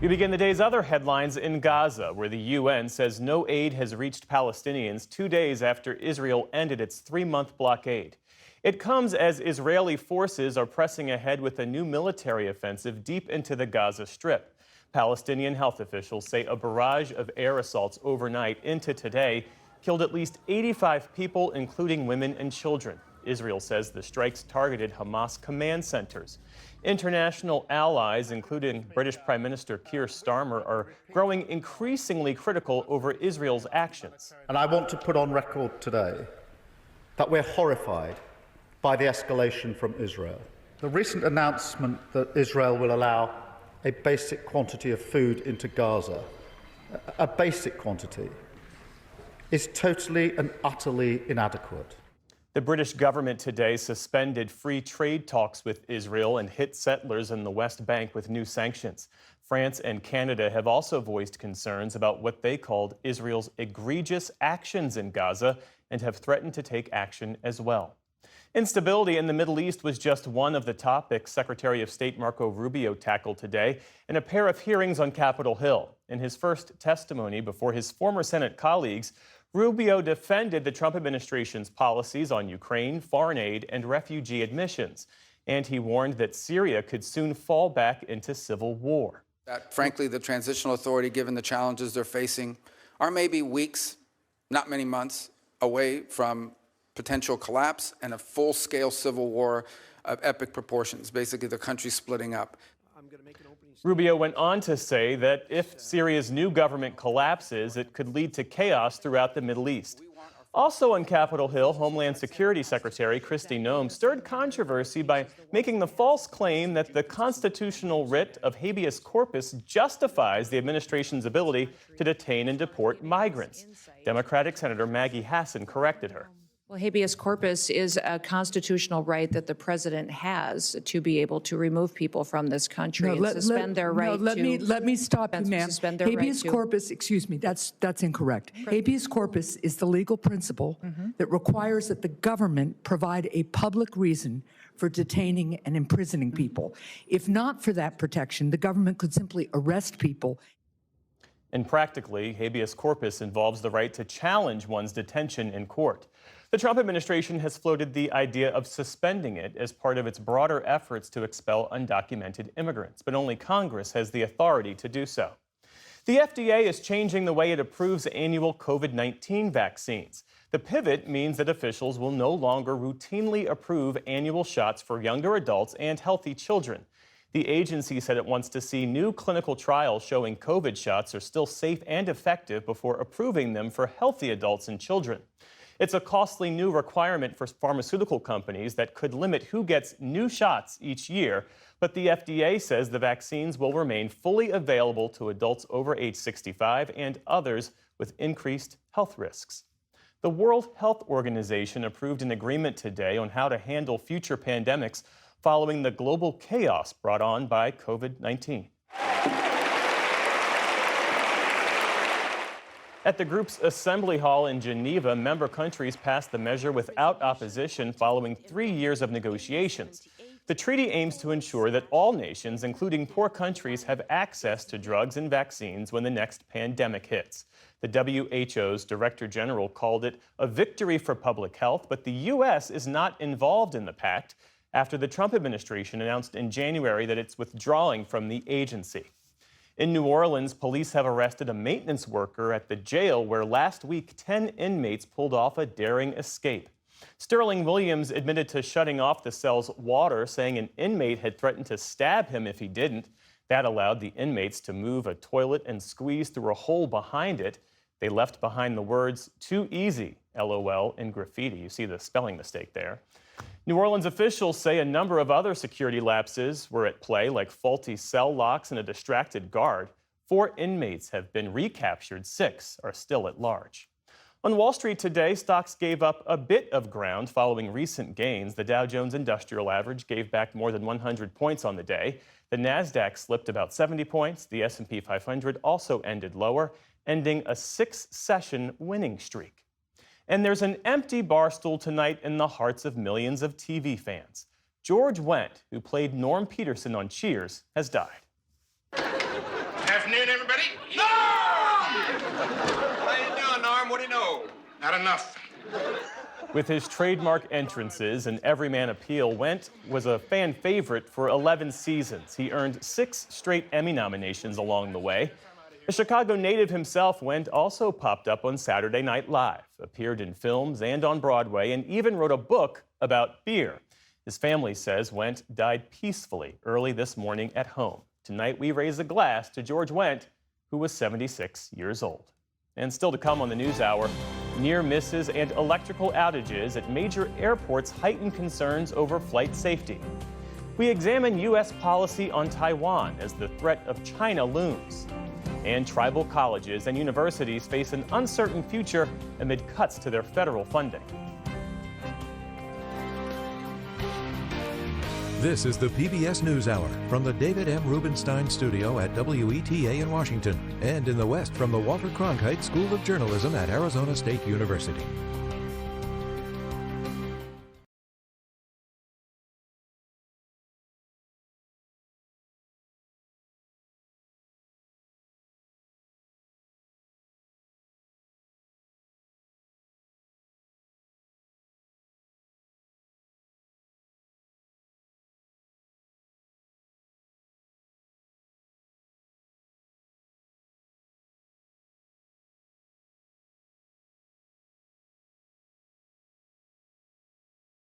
We begin the day's other headlines in Gaza, where the UN says no aid has reached Palestinians 2 days after Israel ended its 3-month blockade. It comes as Israeli forces are pressing ahead with a new military offensive deep into the Gaza Strip. Palestinian health officials say a barrage of air assaults overnight into today killed at least 85 people, including women and children. Israel says the strikes targeted Hamas command centers. International allies, including British Prime Minister Keir Starmer, are growing increasingly critical over Israel's actions. And I want to put on record today that we're horrified by the escalation from Israel. The recent announcement that Israel will allow a basic quantity of food into Gaza, a basic quantity, is totally and utterly inadequate. The British government today suspended free trade talks with Israel and hit settlers in the West Bank with new sanctions. France and Canada have also voiced concerns about what they called Israel's egregious actions in Gaza and have threatened to take action as well. Instability in the Middle East was just one of the topics Secretary of State Marco Rubio tackled today in a pair of hearings on Capitol Hill. In his first testimony before his former Senate colleagues, Rubio defended the Trump administration's policies on Ukraine, foreign aid, and refugee admissions. And he warned that Syria could soon fall back into civil war. That, frankly, the transitional authority, given the challenges they're facing, are maybe weeks, not many months, away from potential collapse and a full-scale civil war of epic proportions, basically the country splitting up. Rubio went on to say that if Syria's new government collapses, it could lead to chaos throughout the Middle East. Also on Capitol Hill, Homeland Security Secretary Kristi Noem stirred controversy by making the false claim that the constitutional writ of habeas corpus justifies the administration's ability to detain and deport migrants. Democratic Senator Maggie Hassan corrected her. Well, habeas corpus is a constitutional right that the president has to be able to remove people from this country and suspend their right to. Let me stop you, ma'am. Habeas right corpus, excuse me, that's incorrect. Habeas corpus is the legal principle that requires that the government provide a public reason for detaining and imprisoning people. If not for that protection, the government could simply arrest people. And practically, habeas corpus involves the right to challenge one's detention in court. The Trump administration has floated the idea of suspending it as part of its broader efforts to expel undocumented immigrants, but only Congress has the authority to do so. The FDA is changing the way it approves annual COVID-19 vaccines. The pivot means that officials will no longer routinely approve annual shots for younger adults and healthy children. The agency said it wants to see new clinical trials showing COVID shots are still safe and effective before approving them for healthy adults and children. It's a costly new requirement for pharmaceutical companies that could limit who gets new shots each year, but the FDA says the vaccines will remain fully available to adults over age 65 and others with increased health risks. The World Health Organization approved an agreement today on how to handle future pandemics following the global chaos brought on by COVID-19. At the group's assembly hall in Geneva, member countries passed the measure without opposition following 3 years of negotiations. The treaty aims to ensure that all nations, including poor countries, have access to drugs and vaccines when the next pandemic hits. The WHO's Director General called it a victory for public health, but the U.S. is not involved in the pact after the Trump administration announced in January that it's withdrawing from the agency. In New Orleans, police have arrested a maintenance worker at the jail where last week 10 inmates pulled off a daring escape. Sterling Williams admitted to shutting off the cell's water, saying an inmate had threatened to stab him if he didn't. That allowed the inmates to move a toilet and squeeze through a hole behind it. They left behind the words, "Too easy," LOL, in graffiti. You see the spelling mistake there. New Orleans officials say a number of other security lapses were at play, like faulty cell locks and a distracted guard. 4 inmates have been recaptured. 6 are still at large. On Wall Street today, stocks gave up a bit of ground following recent gains. The Dow Jones Industrial Average gave back more than 100 points on the day. The Nasdaq slipped about 70 points. The S&P 500 also ended lower, ending a 6-session winning streak. And there's an empty bar stool tonight in the hearts of millions of TV fans. George Wendt, who played Norm Peterson on Cheers, has died. everybody. Norm! How you doing, Norm? What do you know? Not enough. With his trademark entrances and everyman appeal, Wendt was a fan favorite for 11 seasons. He earned 6 straight Emmy nominations along the way. A Chicago native himself, Wendt also popped up on Saturday Night Live, appeared in films and on Broadway, and even wrote a book about beer. His family says Wendt died peacefully early this morning at home. Tonight, we raise a glass to George Wendt, who was 76 years old. And still to come on the NewsHour, near misses and electrical outages at major airports heighten concerns over flight safety. We examine U.S. policy on Taiwan as the threat of China looms. And tribal colleges and universities face an uncertain future amid cuts to their federal funding. This is the PBS NewsHour from the David M. Rubenstein Studio at WETA in Washington, and in the West from the Walter Cronkite School of Journalism at Arizona State University.